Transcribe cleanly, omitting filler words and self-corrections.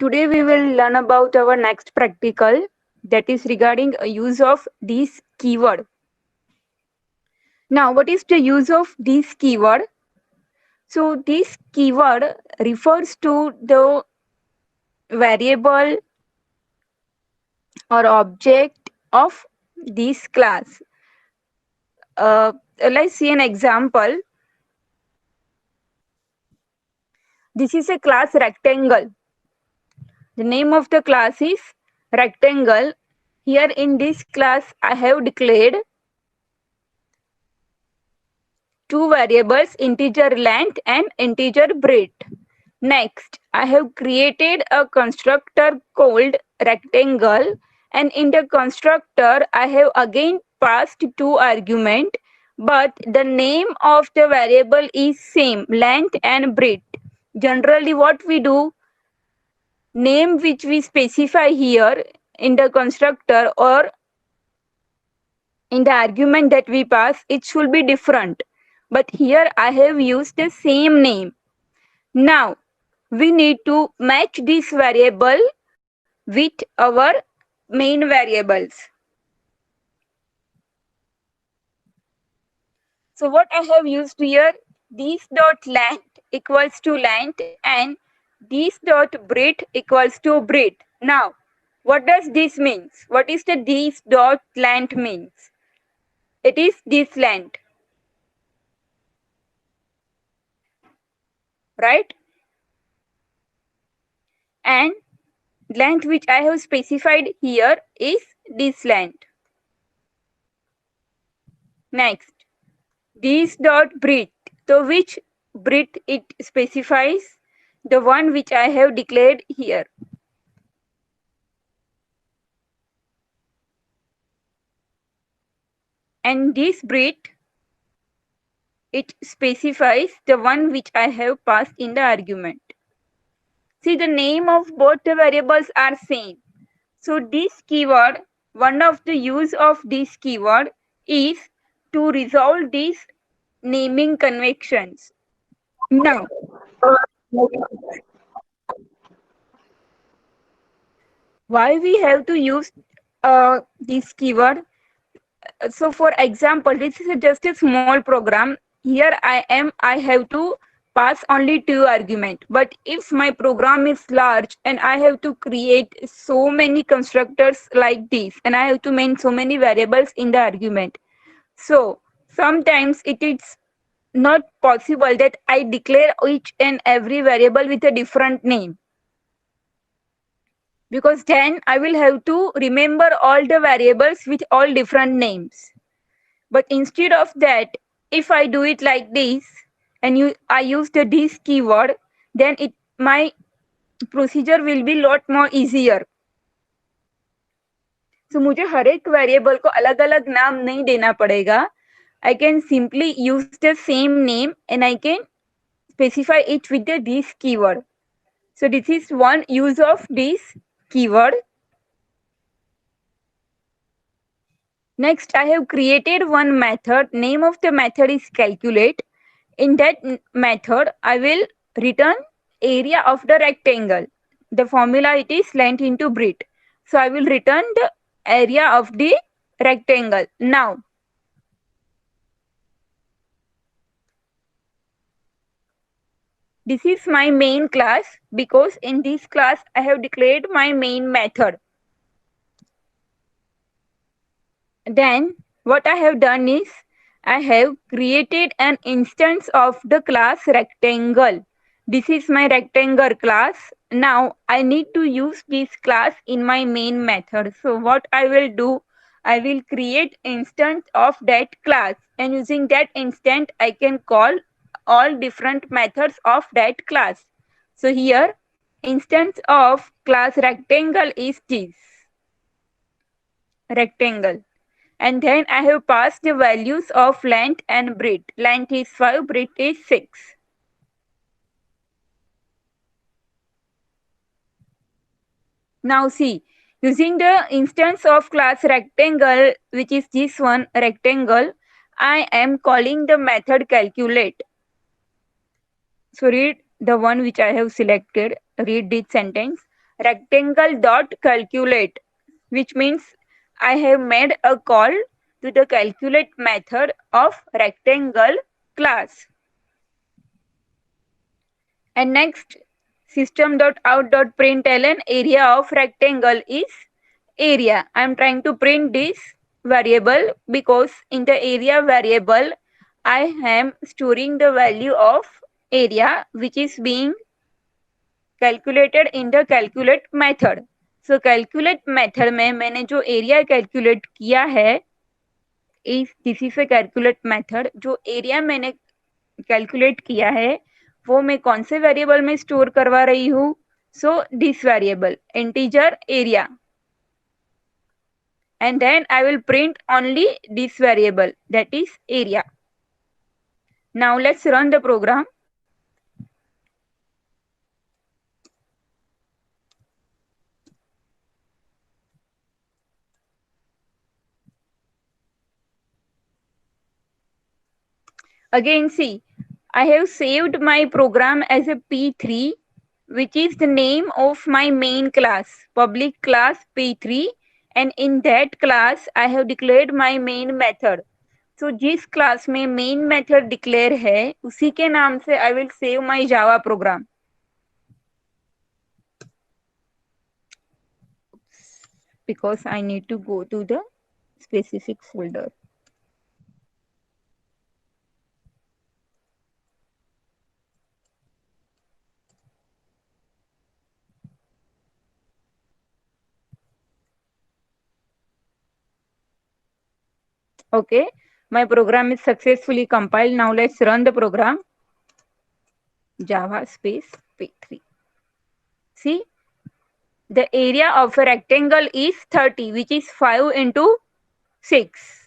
Today we will learn about our next practical, that is regarding a use of this keyword. Now, what is the use of this keyword? So this keyword refers to the variable or object of this class. Uh, let's see an example. This is a class rectangle. The name of the class is rectangle. Here in this class, I have declared two variables, integer length and integer breadth. Next, I have created a constructor called rectangle, and in the constructor I have again passed two arguments, but the name of the variable is same, length and breadth. Generally what we do, name which we specify here in the constructor or in the argument that we pass, it should be different. But here I have used the same name. Now, we need to match this variable with our main variables. So what I have used here, this dot length equals to length and this dot breadth equals to breadth. Now, what does this means? What is the this dot length means? It is this length, right? And length which I have specified here is this length. Next, this dot breadth. So which breadth it specifies? The one which I have declared here. And this breadth, it specifies the one which I have passed in the argument. See, the name of both the variables are same. So this keyword, one of the use of this keyword is to resolve these naming conventions. Now, why we have to use this keyword? So for example, this is just a small program. Here I have to pass only two argument. But if my program is large and I have to create so many constructors like this, and I have to main so many variables in the argument, so sometimes it is not possible that I declare each and every variable with a different name, because then I will have to remember all the variables with all different names. But instead of that, if I do it like this and I use the this keyword, then my procedure will be lot more easier. So मुझे हर एक variable को अलग अलग नाम नहीं देना पड़ेगा. I can simply use the same name and I can specify it with the this keyword. So this is one use of this keyword. Next, I have created one method. Name of the method is calculate. In that method, I will return area of the rectangle. The formula it is length into breadth. So I will return the area of the rectangle. Now, this is my main class because in this class I have declared my main method. Then what I have done is I have created an instance of the class rectangle. This is my rectangle class. Now I need to use this class in my main method. So what I will do, I will create instance of that class, and using that instance I can call all different methods of that class. So here instance of class rectangle is this rectangle. And then I have passed the values of length and breadth. Length is 5, breadth is 6. Now see, using the instance of class rectangle, which is this one rectangle, I am calling the method calculate. So read the one which I have selected, read this sentence. rectangle dot calculate, which means I have made a call to the calculate method of rectangle class. And next, system.out.println area of rectangle is area. I am trying to print this variable because in the area variable I am storing the value of area which is being calculated in the calculate method. So calculate method में मैंने जो area calculate किया है इस this is a calculate method, जो area मैंने calculate किया है वो मैं कौन से वेरिएबल में स्टोर करवा रही हूँ. So this variable integer area, and then I will print only this variable, that is area. Now let's run the program. Again see, I have saved my program as a P3, which is the name of my main class, public class P3, and in that class I have declared my main method. So जिस class में main method declare है उसी के नाम से I will save my Java program. Because I need to go to the specific folder. Okay, my program is successfully compiled. Now let's run the program. Java space P3. See, the area of a rectangle is 30, which is 5 into 6.